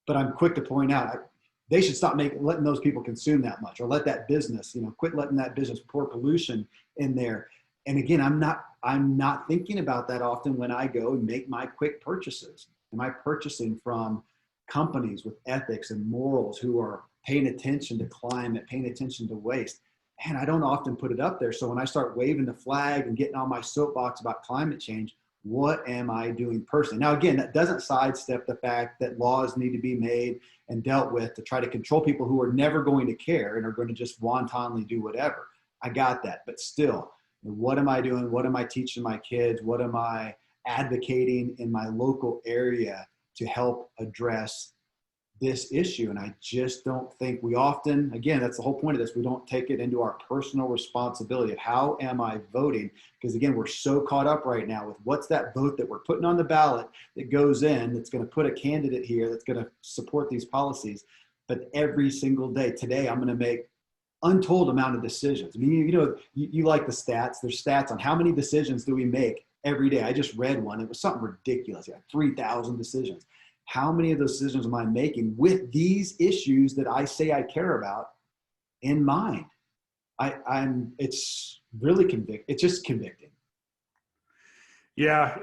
But I'm quick to point out, they should stop letting those people consume that much, or let that business, quit letting that business pour pollution in there. And again, I'm not thinking about that often when I go and make my quick purchases. Am I purchasing from companies with ethics and morals who are paying attention to climate, paying attention to waste? And I don't often put it up there. So when I start waving the flag and getting on my soapbox about climate change, what am I doing personally? Now, again, that doesn't sidestep the fact that laws need to be made and dealt with to try to control people who are never going to care and are going to just wantonly do whatever. I got that. But still, what am I doing? What am I teaching my kids? What am I advocating in my local area to help address this issue? And I just don't think we often, again, that's the whole point of this, we don't take it into our personal responsibility of how am I voting? Because again, we're so caught up right now with what's that vote that we're putting on the ballot that goes in, that's going to put a candidate here that's going to support these policies. But every single day, today, I'm going to make untold amount of decisions. I mean, you like the stats. There's stats on how many decisions do we make every day. I just read one. It was something ridiculous. 3,000 decisions. How many of those decisions am I making with these issues that I say I care about in mind? It's really convicting. It's just convicting. Yeah,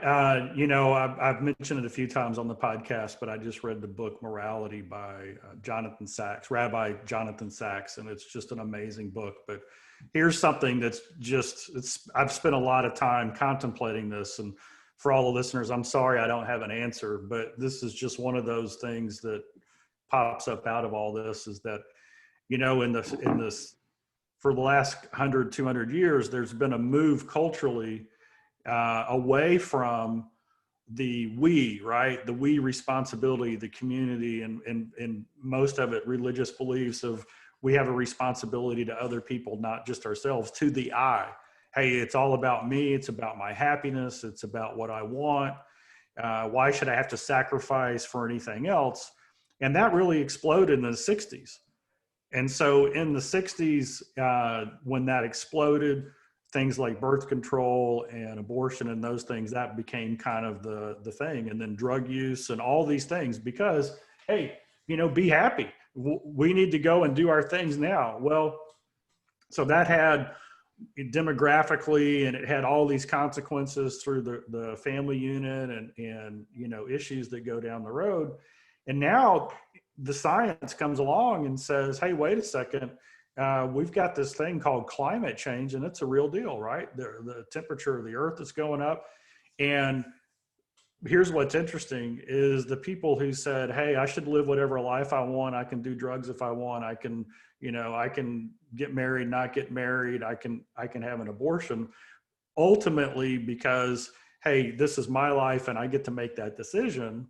I've mentioned it a few times on the podcast, but I just read the book Morality by Jonathan Sachs, Rabbi Jonathan Sachs, and it's just an amazing book. But here's something that's I've spent a lot of time contemplating this, and for all the listeners, I'm sorry I don't have an answer, but this is just one of those things that pops up out of all this, is that, in this for the last 100, 200 years, there's been a move culturally away from the we, right? The we responsibility, the community, and most of it religious beliefs of we have a responsibility to other people, not just ourselves, to the I. Hey, it's all about me. It's about my happiness. It's about what I want. Why should I have to sacrifice for anything else? And that really exploded in the 60s. And so in the 60s, when that exploded, things like birth control and abortion and those things, that became kind of the thing. And then drug use and all these things, because, hey, be happy. We need to go and do our things now. Well, so that had demographically, and it had all these consequences through the family unit and issues that go down the road. And now the science comes along and says, hey, wait a second, we've got this thing called climate change, and it's a real deal, right? The temperature of the earth is going up. And here's what's interesting is the people who said, hey, I should live whatever life I want. I can do drugs if I want. I can get married, not get married. I can have an abortion, ultimately because, hey, this is my life and I get to make that decision.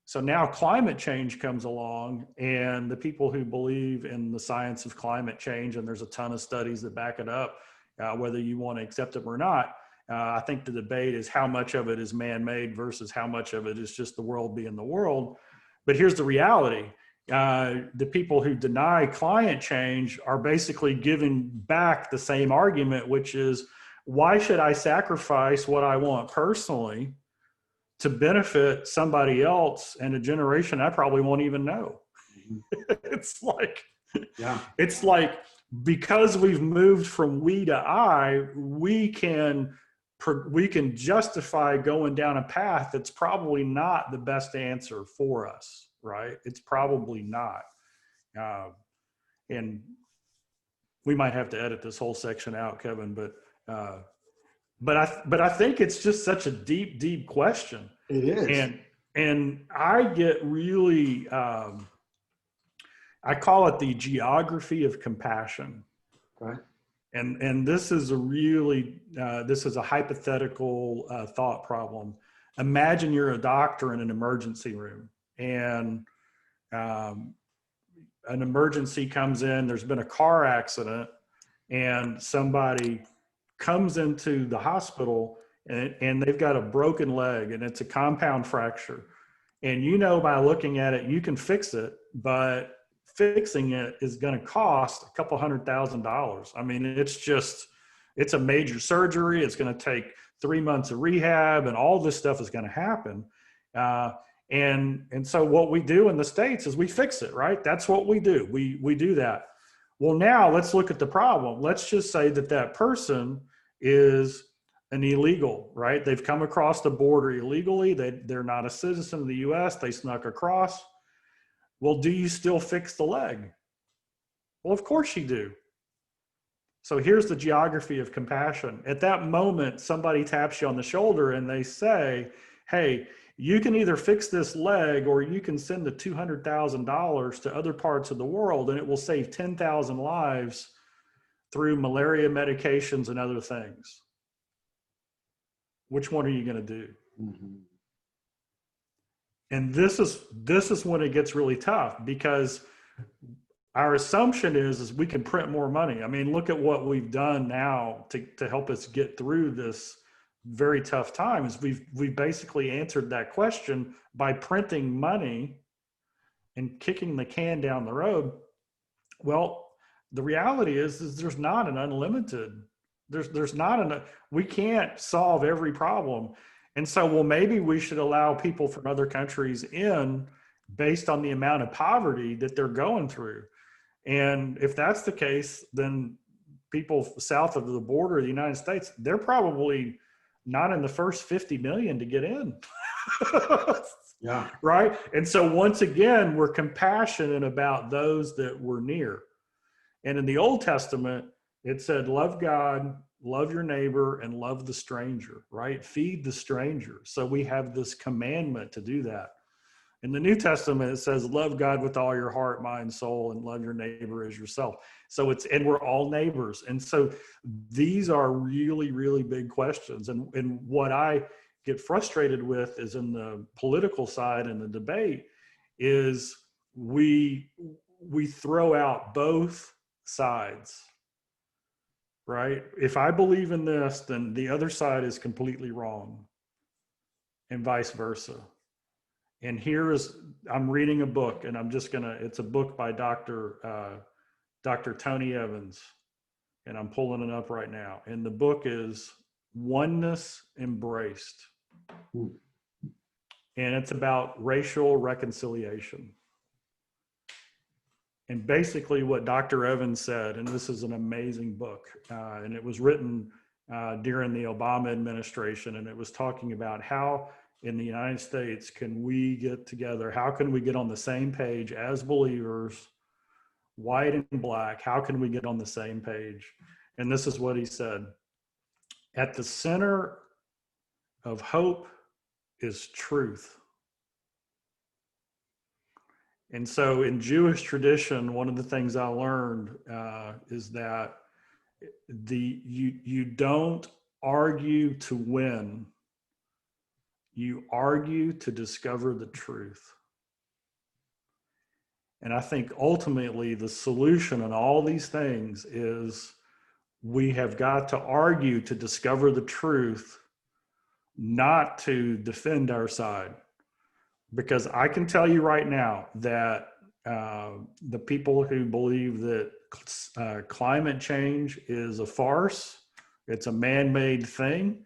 So now climate change comes along, and the people who believe in the science of climate change, and there's a ton of studies that back it up, whether you want to accept them or not. I think the debate is how much of it is man-made versus how much of it is just the world being the world. But here's the reality the people who deny climate change are basically giving back the same argument, which is, why should I sacrifice what I want personally to benefit somebody else and a generation I probably won't even know? It's like, Yeah. it's like, because we've moved from we to I, we can justify going down a path that's probably not the best answer for us, right? It's probably not. And we might have to edit this whole section out, Kevin, but I think it's just such a deep, deep question. It is. And I get really, I call it the geography of compassion. Right. And this is a really, this is a hypothetical thought problem. Imagine you're a doctor in an emergency room, and an emergency comes in, there's been a car accident, and somebody comes into the hospital and they've got a broken leg and it's a compound fracture. And you know, by looking at it, you can fix it, but fixing it is going to cost a couple $100,000. I mean, it's a major surgery. It's going to take 3 months of rehab, and all this stuff is going to happen. And so what we do in the States is we fix it, right? That's what we do. We do that. Well, now let's look at the problem. Let's just say that person is an illegal, right? They've come across the border illegally. They're not a citizen of the US. They snuck across. Well, do you still fix the leg? Well, of course you do. So here's the geography of compassion. At that moment, somebody taps you on the shoulder and they say, hey, you can either fix this leg or you can send the $200,000 to other parts of the world, and it will save 10,000 lives through malaria medications and other things. Which one are you going to do? Mm-hmm. And this is when it gets really tough, because our assumption is we can print more money. I mean, look at what we've done now to help us get through this very tough time. Is we've basically answered that question by printing money and kicking the can down the road. Well, the reality is there's not an unlimited. There's not enough. We can't solve every problem. And so, well, maybe we should allow people from other countries in based on the amount of poverty that they're going through. And if that's the case, then people south of the border of the United States, they're probably not in the first 50 million to get in. Yeah. Right. And so once again, we're compassionate about those that we're near. And in the Old Testament, it said, love God, love your neighbor, and love the stranger, right? Feed the stranger. So we have this commandment to do that. In the New Testament, it says, love God with all your heart, mind, soul, and love your neighbor as yourself. So and we're all neighbors. And so these are really, really big questions. And what I get frustrated with is in the political side and the debate is we throw out both sides, right? If I believe in this, then the other side is completely wrong, and vice versa. And I'm reading a book, and it's a book by Dr. Tony Evans, and I'm pulling it up right now. And the book is Oneness Embraced. And it's about racial reconciliation. And basically what Dr. Evans said, and this is an amazing book, and it was written during the Obama administration, and it was talking about how in the United States can we get together, how can we get on the same page as believers, white and black, how can we get on the same page? And this is what he said: at the center of hope is truth. And so in Jewish tradition, one of the things I learned is that you don't argue to win, you argue to discover the truth. And I think ultimately the solution in all these things is we have got to argue to discover the truth, not to defend our side. Because I can tell you right now that the people who believe that climate change is a farce, it's a man-made thing.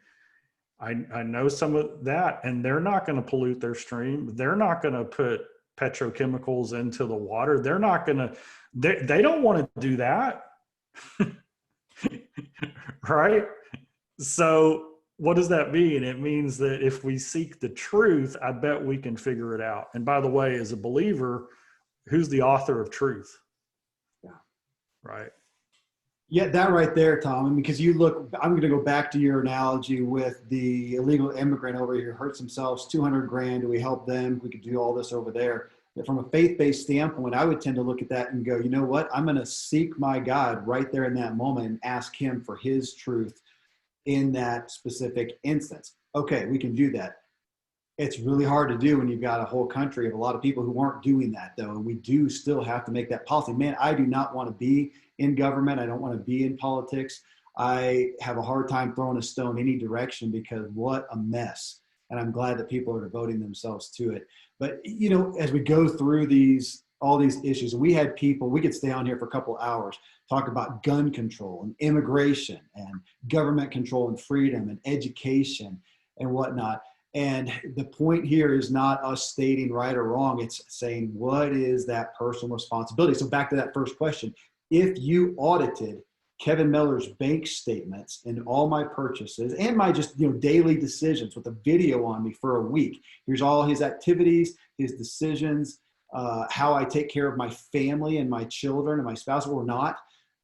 I know some of that, and they're not going to pollute their stream. They're not going to put petrochemicals into the water. They're not going to, they don't want to do that. Right? So what does that mean? It means that if we seek the truth, I bet we can figure it out. And by the way, as a believer, who's the author of truth? Yeah. Right. Yeah, that right there, Tom. And because you look, I'm going to go back to your analogy with the illegal immigrant over here, hurts themselves, 200 grand. Do we help them? We could do all this over there. But from a faith-based standpoint, I would tend to look at that and go, you know what? I'm going to seek my God right there in that moment and ask him for his truth in that specific instance. Okay, we can do that. It's really hard to do when you've got a whole country of a lot of people who aren't doing that, though. And we do still have to make that policy. Man, I do not want to be in government. I don't want to be in politics. I have a hard time throwing a stone any direction because what a mess. And I'm glad that people are devoting themselves to it. But, you know, as we go through all these issues, we had people, we could stay on here for a couple hours, talk about gun control and immigration and government control and freedom and education and whatnot. And the point here is not us stating right or wrong. It's saying, what is that personal responsibility? So back to that first question. If you audited Kevin Miller's bank statements and all my purchases and my just, you know, daily decisions with a video on me for a week, here's all his activities, his decisions, how I take care of my family and my children and my spouse or not,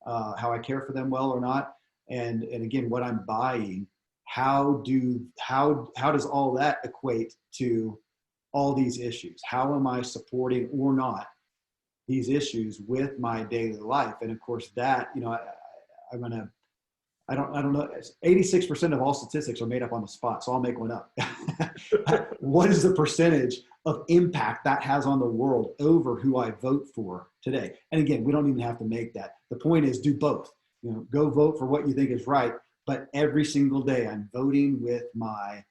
how I care for them well or not. And again, what I'm buying, how does all that equate to all these issues? How am I supporting or not these issues with my daily life? And of course that, you know, I don't know. 86% of all statistics are made up on the spot. So I'll make one up. What is the percentage of impact that has on the world over who I vote for today? And again, we don't even have to make that. The point is do both, you know, go vote for what you think is right. But every single day I'm voting with my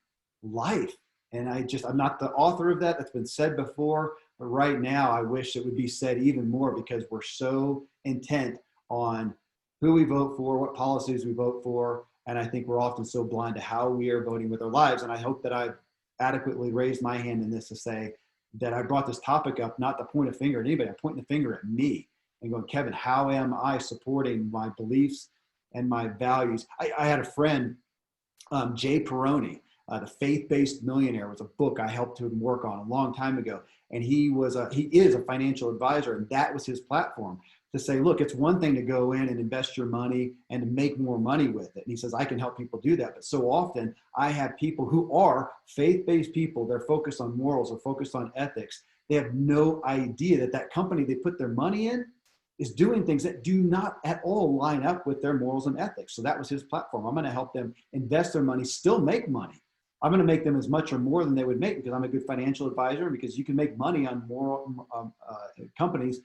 life. And I'm not the author of that. That's been said before. But right now, I wish it would be said even more because we're so intent on who we vote for, what policies we vote for. And I think we're often so blind to how we are voting with our lives. And I hope that I've adequately raised my hand in this to say that I brought this topic up, not to point a finger at anybody, I'm pointing the finger at me and going, Kevin, how am I supporting my beliefs and my values? I had a friend, Jay Peroni, The Faith-Based Millionaire was a book I helped him work on a long time ago. And he is a financial advisor, and that was his platform to say, look, it's one thing to go in and invest your money and to make more money with it. And he says, I can help people do that. But so often I have people who are faith-based people. They're focused on morals, they're focused on ethics. They have no idea that that company they put their money in is doing things that do not at all line up with their morals and ethics. So that was his platform. I'm going to help them invest their money, still make money. I'm going to make them as much or more than they would make because I'm a good financial advisor, because you can make money on moral companies,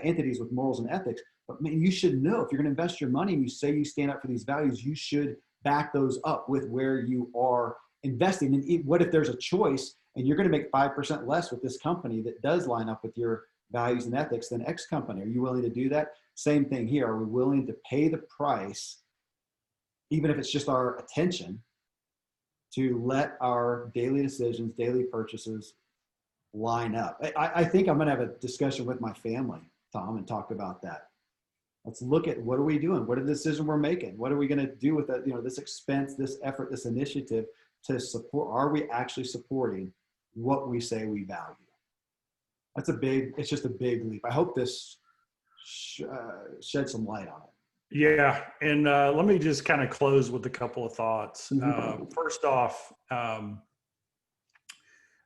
entities with morals and ethics. But man, you should know if you're going to invest your money and you say you stand up for these values, you should back those up with where you are investing. And what if there's a choice and you're going to make 5% less with this company that does line up with your values and ethics than X company? Are you willing to do that? Same thing here. Are we willing to pay the price, even if it's just our attention, to let our daily decisions, daily purchases line up? I think I'm going to have a discussion with my family, Tom, and talk about that. Let's look at what are we doing? What are the decisions we're making? What are we going to do with that, this expense, this effort, this initiative to support? Are we actually supporting what we say we value? It's just a big leap. I hope this sheds some light on it. Yeah. And let me just kind of close with a couple of thoughts. First off,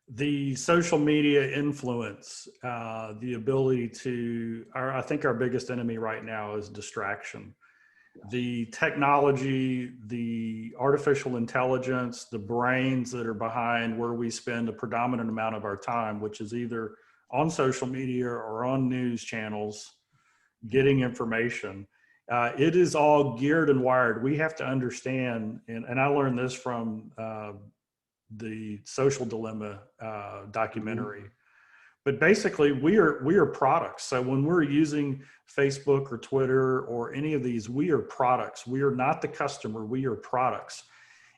the social media influence, the ability to, I think our biggest enemy right now is distraction. The technology, the artificial intelligence, the brains that are behind where we spend a predominant amount of our time, which is either on social media or on news channels, getting information. It is all geared and wired. We have to understand, and I learned this from the Social Dilemma documentary, But basically, we are products. So when we're using Facebook or Twitter or any of these, we are products. We are not the customer. We are products.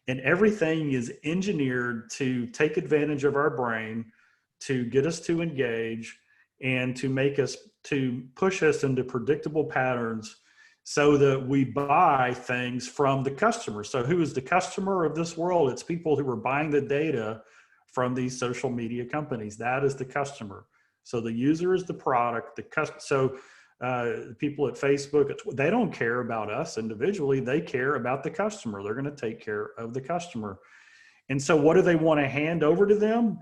And everything is engineered to take advantage of our brain, to get us to engage, and to push us into predictable patterns so that we buy things from the customer. So who is the customer of this world? It's people who are buying the data from these social media companies. That is the customer. So the user is the product. So people at Facebook, they don't care about us individually. They care about the customer. They're going to take care of the customer. And so what do they want to hand over to them?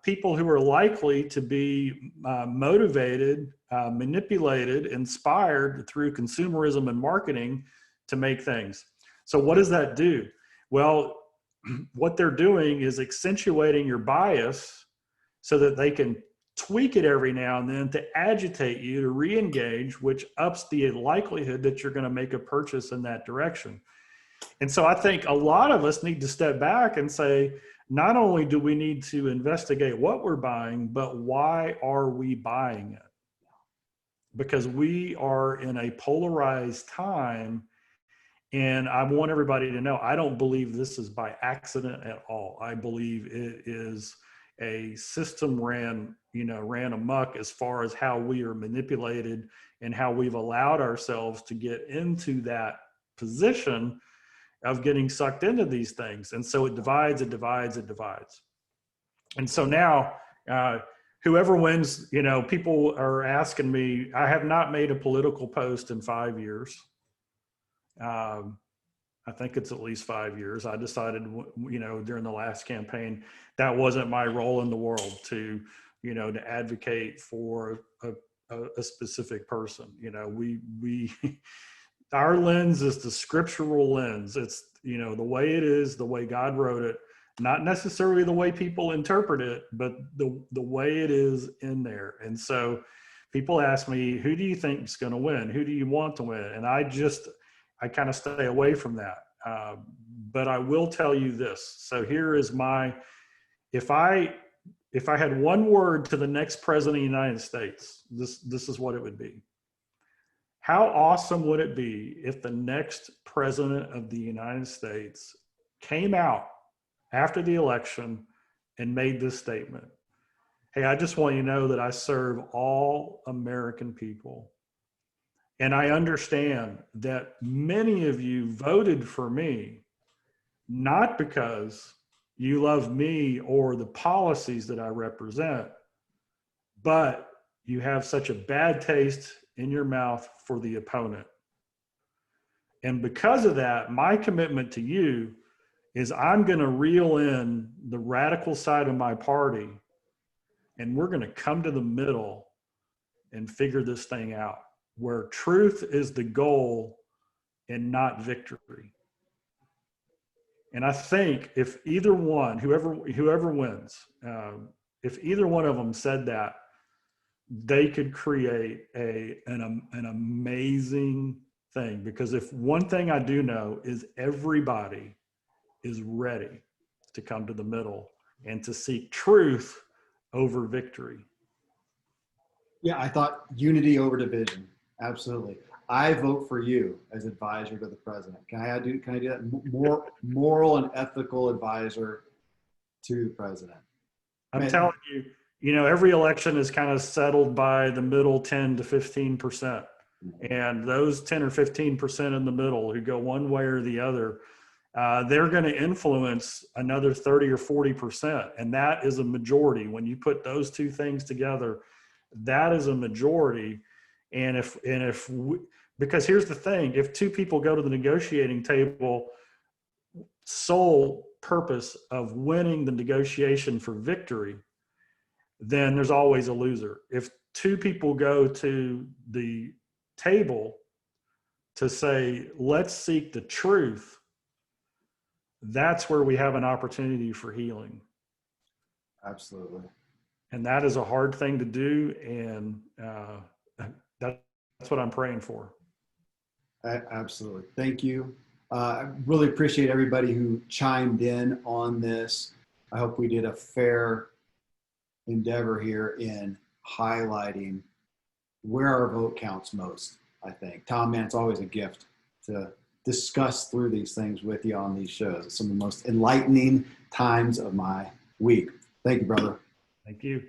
People who are likely to be motivated, manipulated, inspired through consumerism and marketing to make things. So what does that do? Well, what they're doing is accentuating your bias so that they can tweak it every now and then to agitate you to re-engage, which ups the likelihood that you're going to make a purchase in that direction. And so I think a lot of us need to step back and say, not only do we need to investigate what we're buying, but why are we buying it? Because we are in a polarized time. And I want everybody to know, I don't believe this is by accident at all. I believe it is a system ran amok as far as how we are manipulated and how we've allowed ourselves to get into that position of getting sucked into these things. And so it divides. And so now, whoever wins, people are asking me, I have not made a political post in 5 years. I think it's at least 5 years. I decided, during the last campaign, that wasn't my role in the world to advocate for a specific person. We our lens is the scriptural lens. It's, the way it is, the way God wrote it, not necessarily the way people interpret it, but the way it is in there. And so people ask me, who do you think is going to win? Who do you want to win? And I kind of stay away from that. But I will tell you this. So here is if I had one word to the next president of the United States, this is what it would be. How awesome would it be if the next president of the United States came out after the election and made this statement? Hey, I just want you to know that I serve all American people. And I understand that many of you voted for me, not because you love me or the policies that I represent, but you have such a bad taste in your mouth for the opponent. And because of that, my commitment to you is I'm going to reel in the radical side of my party, and we're going to come to the middle and figure this thing out, where truth is the goal and not victory. And I think if either one, whoever wins, if either one of them said that, they could create an amazing thing. Because if one thing I do know is everybody is ready to come to the middle and to seek truth over victory. Yeah, I thought unity over division. Absolutely. I vote for you as advisor to the president. Can I do that? More moral and ethical advisor to the president. I'm telling you, every election is kind of settled by the middle 10 to 15%. And those 10 or 15% in the middle who go one way or the other, they're going to influence another 30 or 40%. And that is a majority. When you put those two things together, that is a majority. And because here's the thing, if two people go to the negotiating table, sole purpose of winning the negotiation for victory, then there's always a loser. If two people go to the table to say, let's seek the truth, that's where we have an opportunity for healing. Absolutely. And that is a hard thing to do. And that's what I'm praying for. Absolutely. Thank you. I really appreciate everybody who chimed in on this. I hope we did a fair endeavor here in highlighting where our vote counts most, I think. Tom, man, it's always a gift to discuss through these things with you on these shows. It's some of the most enlightening times of my week. Thank you, brother. Thank you.